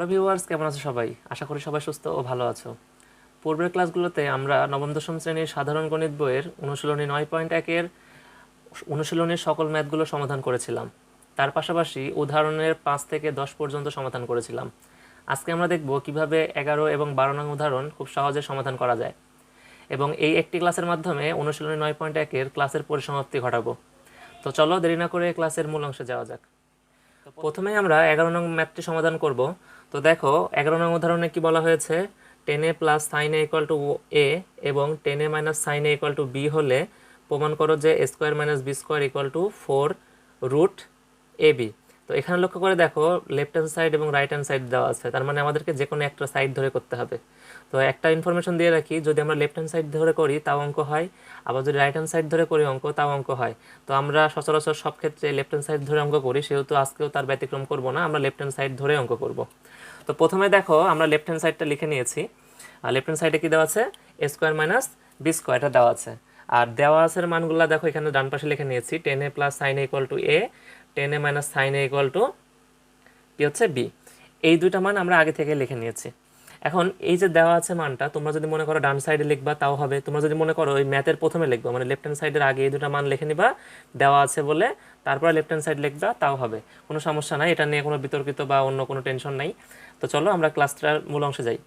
Hello viewers, কেমন আছো সবাই? আশা করি সবাই সুস্থ ও ভালো আছো। পূর্বের ক্লাসগুলোতে আমরা নবম দশম শ্রেণীর সাধারণ গণিত বইয়ের অনুশীলনী 9.1-এর অনুশীলনীর সকল ম্যাথগুলো সমাধান করেছিলাম। তার পাশাপাশি উদাহরণের 5 থেকে 10 পর্যন্ত সমাধান করেছিলাম। আজকে আমরা দেখব কিভাবে 11 এবং 12 নং উদাহরণ খুব সহজে সমাধান করা যায়, এবং এই একটি ক্লাসের মাধ্যমে অনুশীলনী 9.1-এর ক্লাসের পরিসমাপ্তি ঘটাবো। তো চলো দেরি না করে ক্লাসের মূল অংশে যাওয়া যাক। প্রথমেই আমরা 11 নং ম্যাথটি সমাধান করব। তো দেখো 11 নং উদাহরণে কি বলা হয়েছে, 10a plus sign a equal to a এবং 10a minus sign a equal to b হলে প্রমাণ করো যে a square minus B square equal to 4 root a b. তো এখানে লক্ষ্য করে দেখো লেফট হ্যান্ড সাইড এবং রাইট হ্যান্ড সাইড দেওয়া আছে, তার মানে আমাদেরকে যে কোনো একটা সাইড ধরে করতে হবে। তো একটা ইনফরমেশন দিয়ে রাখি, যদি আমরা লেফট হ্যান্ড সাইড ধরে করি তাও অঙ্ক হয়, আবার যদি রাইট হ্যান্ড সাইড ধরে করি অঙ্ক তাও অঙ্ক হয়। তো আমরা সচরাচর সব ক্ষেত্রে লেফট হ্যান্ড সাইড ধরে অঙ্ক করি, সেহেতু আজকেও তার ব্যতিক্রম করব না, আমরা লেফট হ্যান্ড সাইড ধরে অঙ্ক করব। তো প্রথমে দেখো আমরা লেফট হ্যান্ড সাইডটা লিখে নিয়েছি। আর লেফট হ্যান্ড সাইডে কি দেওয়া আছে, এ স্কোয়ার মাইনাস বি স্কোয়ার, এটা দেওয়া আছে। আর দেওয়া আছে মানগুলো দেখো এখানে ডান পাশে লিখে নিয়েছি, 10a plus sign a equal to A, 10a minus sign a equal to কি হচ্ছে বি। এই দুইটা মান আমরা আগে থেকে লিখে নিয়েছি। এখন এই যে দেওয়া আছে মানটা, তোমরা যদি মনে করো ডান সাইডে লিখবা তাও হবে, তোমরা যদি মনে করো ওই ম্যাথের প্রথমে লিখবা, মানে লেফট হ্যান্ড সাইডের আগে এই দুটো মান লিখে নিবা দেওয়া আছে বলে, তারপরে লেফট হ্যান্ড সাইড লিখবা তাও হবে, কোনো সমস্যা নাই, এটা নিয়ে কোনো বিতর্কিত বা অন্য কোনো টেনশন নাই। তো চলো আমরা ক্লাসটার মূল অংশে যাই।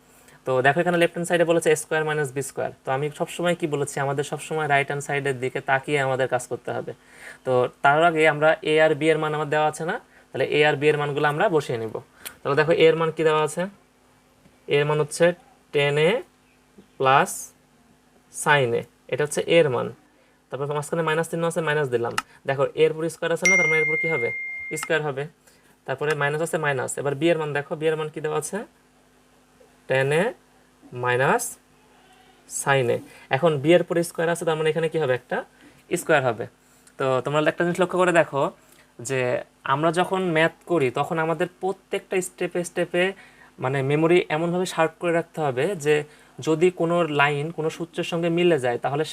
তো দেখো এখানে লেফট হ্যান্ড সাইডে বলেছে এ স্কোয়ার মাইনাস বি স্কোয়ার। তো আমি সবসময় কি বলেছি, আমাদের সবসময় রাইট হ্যান্ড সাইডের দিকে তাকিয়ে আমাদের কাজ করতে হবে। তো তার আগে আমরা এ আর বি এর মান আমার দেওয়া আছে না, তাহলে এ আর বি এর মানগুলো আমরা বসিয়ে নিব। তাহলে দেখো এর মান কি দেওয়া আছে, এর মান হচ্ছে 10a প্লাস সাইন এ, এটা হচ্ছে এর মান। তারপর মাঝখানে মাইনাস চিহ্ন আছে, মাইনাস দিলাম। দেখো এর উপর স্কোয়ার আছে না, তার মানে এর উপর কি হবে, স্কোয়ার হবে। তারপরে মাইনাস আছে, মাইনাস। এবার বি এর মান দেখো, বি এর মান কি দেওয়া আছে, 10a মাইনাস সাইন এ। এখন বি এর উপর স্কোয়ার আছে, তার মানে এখানে কি হবে, একটা স্কোয়ার হবে। তো তোমরা একটা জিনিস লক্ষ্য করে দেখো যে আমরা যখন ম্যাথ করি তখন আমাদের প্রত্যেকটা স্টেপে স্টেপে মানে মেমোরি এমনভাবে শার্প করে রাখতে হবে যে যদি কোনো লাইন কোনো সূত্রের সঙ্গে মিলে যায় তাহলে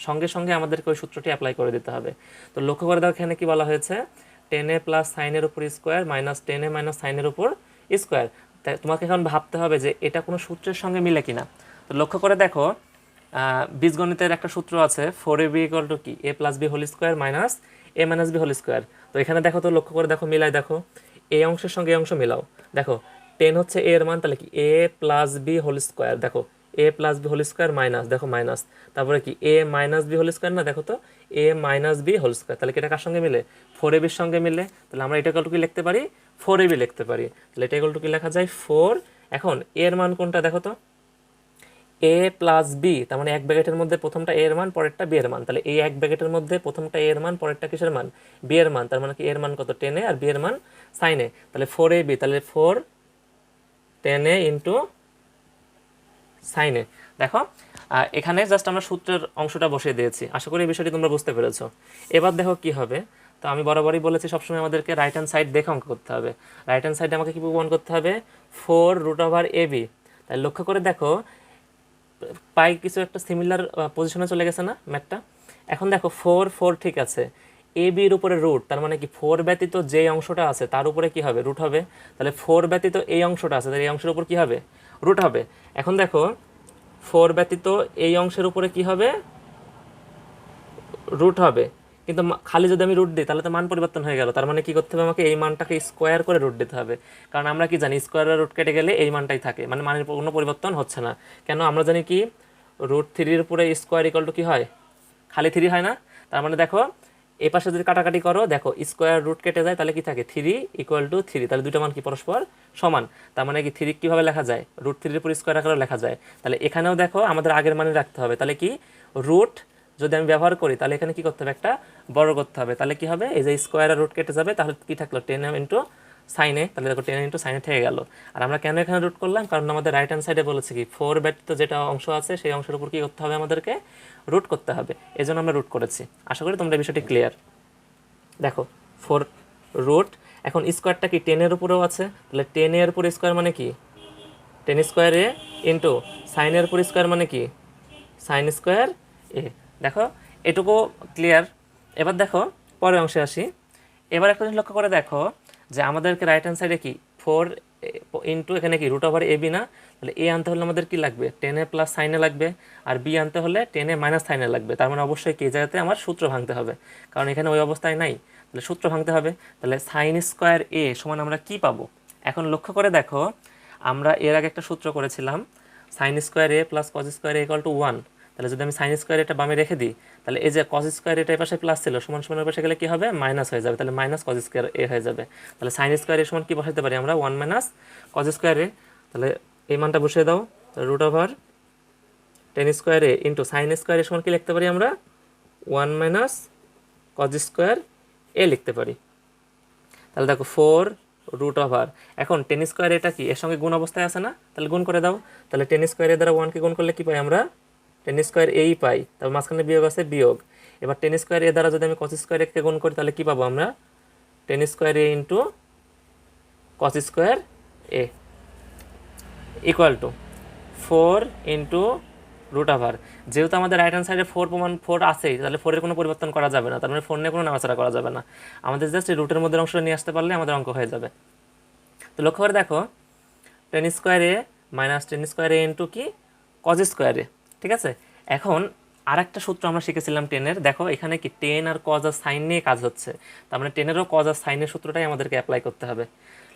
সঙ্গে সঙ্গে আমাদেরকে ওই সূত্রটি অ্যাপ্লাই করে দিতে হবে। তো লক্ষ্য করে দেখো এখানে কি বলা হয়েছে, 10a প্লাস সাইনের উপর স্কোয়ার মাইনাস 10a মাইনাস সাইনের উপর স্কোয়ার। তাই তোমাকে এখন ভাবতে হবে যে এটা কোনো সূত্রের সঙ্গে মিলে কিনা। তো লক্ষ্য করে দেখো বীজগণিতের একটা সূত্র আছে, 4ab ইকুয়াল টু কি, a plus b whole square minus a minus b whole square. তো এখানে দেখো, তো লক্ষ্য করে দেখো, মিলাই দেখো, এই অংশের সঙ্গে এই অংশ মিলাও। দেখো 10 হচ্ছে এ এর মান, তাহলে কি a plus b whole square, দেখো a plus b whole square minus, দেখো মাইনাস, তারপরে কি a minus b whole square না, দেখো তো a minus b whole square, তাহলে কি এটা কার সঙ্গে মিলে, 4ab এর সঙ্গে মিলে। তাহলে আমরা এটা ইকুয়াল টু কি লিখতে পারি, 4ab লিখতে পারি। তাহলে এটা ইকুয়াল টু কি লেখা যায়, 4। এখন এর মান কোনটা দেখো তো, এ প্লাস বি, তার মানে এক ব্র্যাকেটের মধ্যে প্রথমটা এ এর মান পরেরটা বি এর মান, তাহলে এই এক ব্র্যাকেটের মধ্যে প্রথমটা এ এর মান পরেরটা কিসের মান, বি এর মান, তার মানে কি এর মান কত, 10a আর বি এর মান sin a, তাহলে 4ab, তাহলে 4 10a ইন্টু sin a। দেখো এখানে জাস্ট আমরা সূত্রের অংশটা বসিয়ে দিয়েছি, আশা করি এই বিষয়টি তোমরা বুঝতে পেরেছো। এবার দেখো কি হবে, তো আমি বরাবরই বলেছি সবসময় আমাদেরকে রাইট হ্যান্ড সাইড দেখে অঙ্ক করতে হবে। রাইট হ্যান্ড সাইডে আমাকে কি প্রমাণ করতে হবে, 4 রুট ওভার এ বি। তাই লক্ষ্য করে দেখো পাই কিছু একটা সিমিলার পজিশনে চলে গেছে না ম্যাথটা। এখন দেখো 4 4 ঠিক আছে, এ বির উপরে রুট, তার মানে কি 4 ব্যতীত যে অংশটা আছে তার উপরে কি হবে, রুট হবে। তাহলে 4 ব্যতীত এই অংশটা আছে, তাহলে এই অংশের উপর কি হবে, রুট হবে। এখন দেখো 4 ব্যতীত এই অংশের উপরে কি হবে, রুট হবে। কিন্তু খালি যদি আমি রুট দিই তাহলে তো মান পরিবর্তন হয়ে গেল, তার মানে কি করতে হবে, আমাকে এই মানটাকে স্কোয়ার করে রুট দিতে হবে। কারণ আমরা কি জানি, স্কোয়ারের রুট কেটে গেলে এই মানটাই থাকে, মানে মানের কোনো পরিবর্তন হচ্ছে না। কেন, আমরা জানি কি রুট 3-র উপরে স্কোয়ার ইকুয়াল টু কি হয়, খালি 3 হয় না। তার মানে দেখো এই পাশে যদি কাটাকাটি করো, দেখো স্কোয়ার রুট কেটে যায়, তাহলে কি থাকে, 3 ইকুয়াল টু 3, তাহলে দুটো মান কি পরস্পর সমান। তার মানে কি 3 কীভাবে লেখা যায়, রুট 3-র উপর স্কোয়ার আকারে লেখা যায়। তাহলে এখানেও দেখো আমাদের আগের মানে রাখতে হবে, তাহলে কি রুট যদি আমি ব্যবহার করি তাহলে এখানে কি করতে হবে, একটা বড় করতে হবে। তাহলে কি হবে, এই যে স্কোয়ার আর রুট কেটে যাবে, তাহলে কি থাকলো 10 ইন্টু সাইনে, তাহলে দেখো 10 ইন্টু সাইনে থেকে গেল। আর আমরা কেন এখানে রুট করলাম, কারণ আমাদের রাইট হ্যান্ড সাইডে বলেছে কি 4 ব্যতীত যেটা অংশ আছে সেই অংশের উপর কি করতে হবে, আমাদেরকে রুট করতে হবে, এই জন্য আমরা রুট করেছি। আশা করি তোমরা বিষয়টি ক্লিয়ার। দেখো 4 রুট, এখন স্কোয়ারটা কি 10-এর উপরেও আছে, তাহলে 10 এর উপর স্কোয়ার মানে কি 10 স্কোয়ার এ ইন্টু সাইনের উপর স্কোয়ার মানে কি সাইন স্কোয়ার এ। দেখো এটুকু ক্লিয়ার। এবার দেখো পরের অংশে আসি। এবার একটা জিনিস লক্ষ্য করে দেখো যে আমাদেরকে রাইট হ্যান্ড সাইডে কি ফোর ইন্টু এখানে কি রুট ওভার এ বি না, তাহলে এ আনতে হলে আমাদের কি লাগবে, টেনে প্লাস সাইনে লাগবে, আর বি আনতে হলে টেনে মাইনাস সাইনে লাগবে। তার মানে অবশ্যই কি জায়গাতে আমার সূত্র ভাঙতে হবে, কারণ এখানে ওই অবস্থায় নাই, তাহলে সূত্র ভাঙতে হবে। তাহলে সাইন স্কোয়ার এ সমান আমরা কি পাবো, এখন লক্ষ্য করে দেখো আমরা এর আগে একটা সূত্র করেছিলাম, sine square A plus cos square A equal to 1। তাহলে যদি আমি সাইন স্কোয়ার এটা বামে রেখে দিই, তাহলে এই যে কজ স্কোয়ার এটা পাশে প্লাস ছিল, সমান সমানের পাশে গেলে কি হবে, মাইনাস হয়ে যাবে, তাহলে মাইনাস কজ স্কোয়ার এ হয়ে যাবে। তাহলে সাইন স্কোয়ার এ সমান কি বসাতে পারি আমরা, 1 মাইনাস কজ স্কোয়ার এ। তাহলে এই মানটা বসিয়ে দাও, root over ten square A into sine square এ সমান কি লিখতে পারি আমরা, 1 মাইনাস কজ স্কোয়ার এ লিখতে পারি। তাহলে দেখো 4 রুট ওভার, এখন টেন স্কোয়ার এটা কি এর সঙ্গে গুণ অবস্থায় আছে না, তাহলে গুণ করে দাও। তাহলে টেন স্কোয়ার এর দ্বারা 1কে গুণ করলে কি পাই আমরা, টেন স্কোয়ার এই পাই, তারপর মাঝখানে বিয়োগ আছে বিয়োগ। এবার টেন স্কোয়ার এ দ্বারা যদি আমি কস স্কোয়ার একে গুণ করি তাহলে কি পাবো আমরা, tan square A into cos square A equal to 4 into root over. যেহেতু আমাদের রাইট হ্যান্ড সাইডে 4 আছেই, তাহলে 4-এর কোনো পরিবর্তন করা যাবে না, তার মানে 4 নিয়ে কোনো নাড়াচাড়া করা যাবে না, আমাদের জাস্ট এই রুটের মধ্যে অংশটা নিয়ে আসতে পারলে আমাদের অঙ্ক হয়ে যাবে। তো লক্ষ্য করে দেখো ten square A minus tan square A into কি কজ স্কোয়ার এ, ঠিক আছে। এখন আর একটা সূত্র আমরা শিখেছিলাম টেনের, দেখো এখানে কি টেন আর কজ আর সাইন নিয়ে কাজ হচ্ছে, তার মানে টেনেরও কজ আর সাইনের সূত্রটাই আমাদেরকে অ্যাপ্লাই করতে হবে।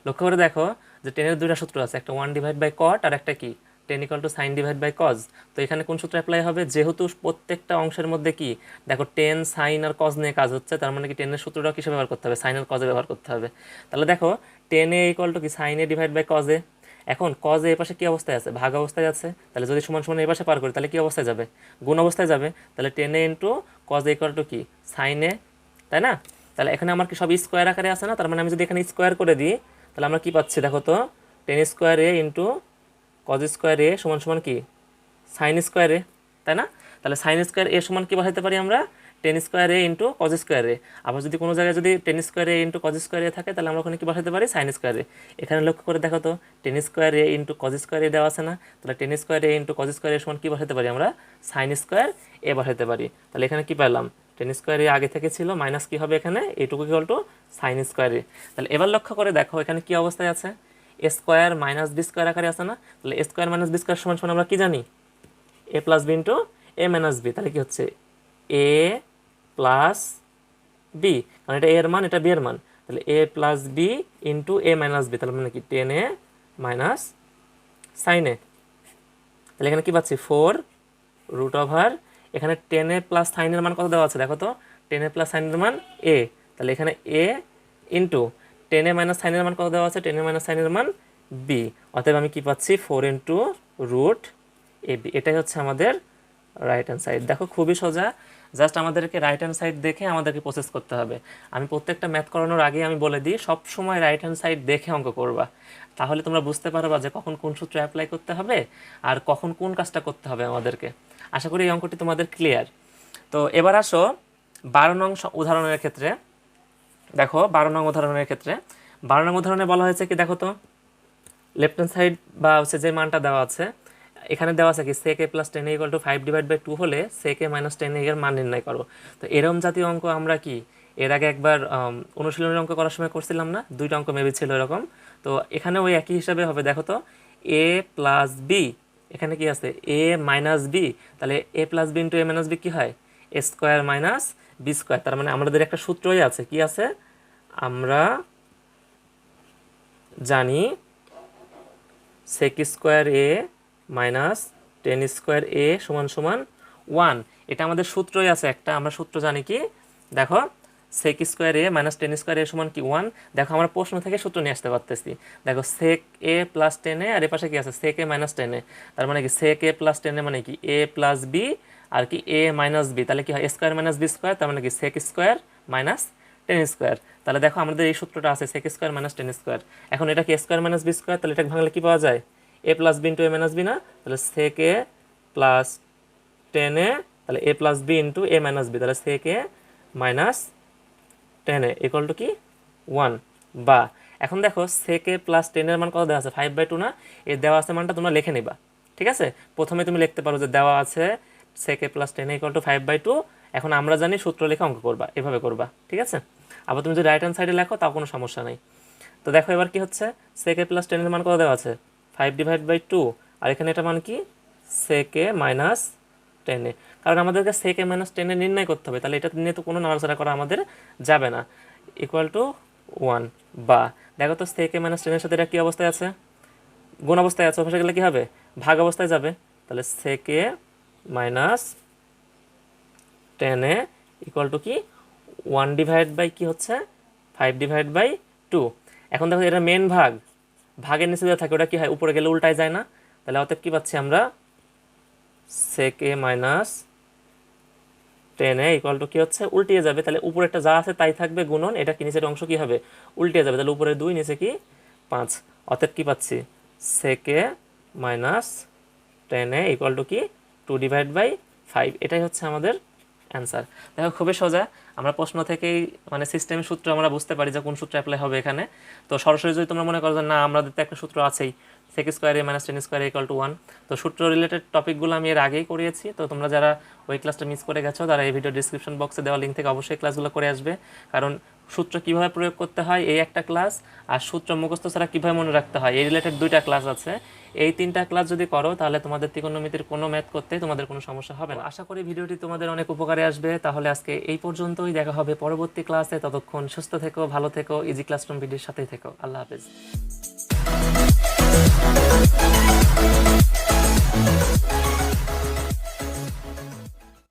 লক্ষ্য করে দেখো যে টেনের দুইটা সূত্র আছে, একটা 1 ডিভাইড বাই কট আর একটা কি tan equal to sine divide by cos. তো এখানে কোন সূত্র অ্যাপ্লাই হবে, যেহেতু প্রত্যেকটা অংশের মধ্যে কি দেখো টেন সাইন আর কজ নিয়ে কাজ হচ্ছে, তার মানে কি টেনের সূত্রটাও কিসে ব্যবহার করতে হবে, সাইন আর কজে ব্যবহার করতে হবে। তাহলে দেখো টেন এ ইকুয়াল টু কি sine A divide by cos A, এখন কজ এ পাশে কি অবস্থায় আছে, ভাগ অবস্থায় আছে, তাহলে যদি সমান সমান এই পাশে পার করি তাহলে কি অবস্থায় যাবে, গুণ অবস্থায় যাবে। তাহলে ten A into cos A equal to কি সাইন এ, তাই না। তাহলে এখানে আমার কি সব স্কোয়ার আকারে আছে না, তার মানে আমি যদি এখানে স্কোয়ার করে দিই তাহলে আমরা কি পাচ্ছি দেখো তো, ten square A into cos square এ সমান সমান কি সাইন স্কোয়ার এ, তাই না। তাহলে সাইন স্কোয়ার এ সমান কি বসাইতে পারি আমরা, tan square A into cos square এ। আবার যদি কোনো জায়গায় যদি ten square A into cos square এ থাকে তাহলে আমরা ওখানে কি বসাতে পারি, সাইন স্কোয়ার এ। এখানে লক্ষ্য করে দেখো তো ten square A into cos square এ দেওয়া আছে না, তাহলে ten square A into cos square এ সমান কি বসাতে পারি আমরা, সাইন স্কোয়ার এ বসাতে পারি। তাহলে এখানে কি পেলাম, টেন স্কোয়ার এ আগে থেকে ছিল, মাইনাস কি হবে এখানে এইটুকু ইকুয়াল টু সাইন স্কোয়ার এ। তাহলে এবার লক্ষ্য করে দেখো এখানে কি অবস্থায় আছে, এ স্কোয়ার মাইনাস বি স্কোয়ার আকারে আছে না, তাহলে এ স্কোয়ার মাইনাস বি স্কোয়ার সমান সমান আমরা কি জানি, এ প্লাস বি ইন্টু এ মাইনাস বি। তাহলে কি হচ্ছে এ প্লাস বি, কারণ এটা এ এর মান এটা বি এর মান, তাহলে এ প্লাস বি ইন্টু এ মাইনাস বি, তাহলে মানে কি টেন এ মাইনাস সাইন এ। তাহলে এখানে কি পাচ্ছি 4 রুট ওভার, এখানে টেন এ প্লাস সাইনের মান কত দেওয়া আছে দেখো তো, টেন এ প্লাস সাইনের মান এ, তাহলে এখানে এ ইন্টু টেন এ মাইনাস সাইনের মান কত দেওয়া আছে, টেন এ মাইনাস সাইনের মান বি, অতএব আমি কি পাচ্ছি 4 ইন্টু রুট এ বি। এটাই হচ্ছে আমাদের রাইট হ্যান্ড সাইড। দেখো খুবই সোজা, জাস্ট আমাদেরকে রাইট হ্যান্ড সাইড দেখে আমাদেরকে প্রসেস করতে হবে। আমি প্রত্যেকটা ম্যাথ করানোর আগে আমি বলে দিই সব সময় রাইট হ্যান্ড সাইড দেখে অঙ্ক করবা, তাহলে তোমরা বুঝতে পারবা যে কখন কোন সূত্র অ্যাপ্লাই করতে হবে আর কখন কোন কাজটা করতে হবে আমাদেরকে। আশা করি এই অঙ্কটি তোমাদের ক্লিয়ার। তো এবার আসো 12 নং উদাহরণের ক্ষেত্রে। দেখো 12 নং উদাহরণের ক্ষেত্রে 12 নং উদাহরণে বলা হয়েছে কি দেখো তো, লেফট হ্যান্ড সাইড বা হচ্ছে যে মানটা দেওয়া আছে এখানে দেওয়া আছে কি sec a plus tan equal to 5 divide by 2 হলে sec a মাইনাস টেন এর মান নির্ণয় করো। তো এরম জাতীয় অঙ্ক আমরা কি এর আগে একবার অনুশীলনের অঙ্ক করার সময় করছিলাম না, দুইটা অঙ্ক মেবি ছিল এরকম। তো এখানে ওই একই হিসাবে হবে, দেখো তো a প্লাস বি, এখানে কি আছে a মাইনাস বি, তাহলে a plus B into a minus B কি হয়, a square minus B square. তার মানে আমাদের একটা সূত্রই আছে, কি আছে আমরা জানি sec square A minus tan square এ সমান সমান 1, এটা আমাদের সূত্রই আছে একটা, আমরা সূত্র জানি কি দেখো sec square A minus tan square এ সমান কি 1। দেখো আমরা প্রশ্ন থেকে সূত্র নিয়ে আসতে পারতেছি, দেখো sec a প্লাস টেন এ আর এ পাশে কি আছে sec a মাইনাস টেন এ, তার মানে কি sec a প্লাস টেন এ মানে কি a প্লাস বি আর কি a মাইনাস বি, তাহলে কি হয় স্কোয়ার মাইনাস বি স্কোয়ার, তার মানে কি sec square minus tan square. তাহলে দেখো আমাদের এই সূত্রটা আছে sec square minus tan square, এখন এটা কি স্কোয়ার মাইনাস বি স্কোয়ার, তাহলে এটা ভাঙলে কি পাওয়া যায় এ প্লাস বি ইন্টু এ মাইনাস বি না, তাহলে sec a প্লাস টেন এ, তাহলে এ প্লাস বি ইন্টু এ মাইনাস বি, তাহলে sec a minus ten A equal to কি 1। বা এখন দেখো sec a প্লাস টেনের মান কত দেওয়া আছে 5/2 না, এই দেওয়া আছে মানটা তোমরা লিখে নিবা, ঠিক আছে। প্রথমে তুমি লিখতে পারো যে দেওয়া আছে sec a plus tan equal two 5/2, এখন আমরা জানি সূত্র লিখে অঙ্ক করবা, এভাবে করবা, ঠিক আছে। আবার তুমি যদি রাইট হ্যান্ড সাইডে লেখো তাও কোনো সমস্যা নেই। তো দেখো এবার কি হচ্ছে, সেকে প্লাস টেনের মান কত দেওয়া আছে 5/2, আর এখানে এটা মান কি সেকে মাইনাস টেনে, কারণ আমাদেরকে সেকে মাইনাস টেনে নির্ণয় করতে হবে, তাহলে এটা নিয়ে তো কোনো নাড়াচাড়া করা আমাদের যাবে না, ইকুয়াল টু 1, বা দেখো তো সেকে মাইনাস টেনের সাথে এটা কী অবস্থায় আছে, গুণ অবস্থায় আছে, অবশ্যই গেলে কী হবে ভাগ অবস্থায় যাবে, তাহলে সেকে মাইনাস টেনে ইকুয়াল টু কি 1/, কি হচ্ছে 5/2। এখন দেখো এটা মেন ভাগ, ভাগের নিচে যা থাকে ওটা কি হয় উপরে গেলে উল্টায় যায় না, তাহলে অতএব কি পাচ্ছি আমরা সেকে মাইনাস টেনে ইকুয়াল টু কি হচ্ছে উল্টিয়ে যাবে, তাহলে উপরে একটা যা আছে তাই থাকবে গুণন, এটা কি নিচের অংশ কি হবে উল্টিয়ে যাবে, তাহলে উপরে 2 নিচে কি 5, অতএব কি পাচ্ছি সেকে মাইনাস টেনে ইকুয়াল টু কি 2/5, এটাই হচ্ছে আমাদের অ্যান্সার। দেখো খুবই সোজা, আমরা প্রশ্ন থেকেই মানে সিস্টেমের সূত্র আমরা বুঝতে পারি যে কোন সূত্র অ্যাপ্লাই হবে এখানে। তো সরাসরি যদি তোমরা মনে করো যে না আমাদের তো একটা সূত্র আছেই, sec square A minus tan square equal to 1, তো সূত্র রিলেটেড টপিকগুলো আমি এর আগেই করিয়েছি, তো তোমরা যারা ওই ক্লাসটা মিস করে গেছো তারা এই ভিডিও ডিসক্রিপশন বক্সে দেওয়া লিঙ্ক থেকে অবশ্যই ক্লাসগুলো করে আসবে, কারণ সূত্র কীভাবে প্রয়োগ করতে হয় এই একটা ক্লাস, আর সূত্র মুখস্থ ছাড়া কীভাবে মনে রাখতে হয় এই রিলেটেড 2টা ক্লাস আছে, এই 3টা ক্লাস যদি করো তাহলে তোমাদের ত্রিকোণমিতির কোনো ম্যাথ করতে তোমাদের কোনো সমস্যা হবে না। আশা করি ভিডিওটি তোমাদের অনেক উপকারে আসবে, তাহলে আজকে এই পর্যন্তই, দেখা হবে পরবর্তী ক্লাসে, ততক্ষণ সুস্থ থেকো, ভালো থেকো, ইজি ক্লাসরুম ভিডিওর সাথেই থেকো, আল্লাহ হাফেজ।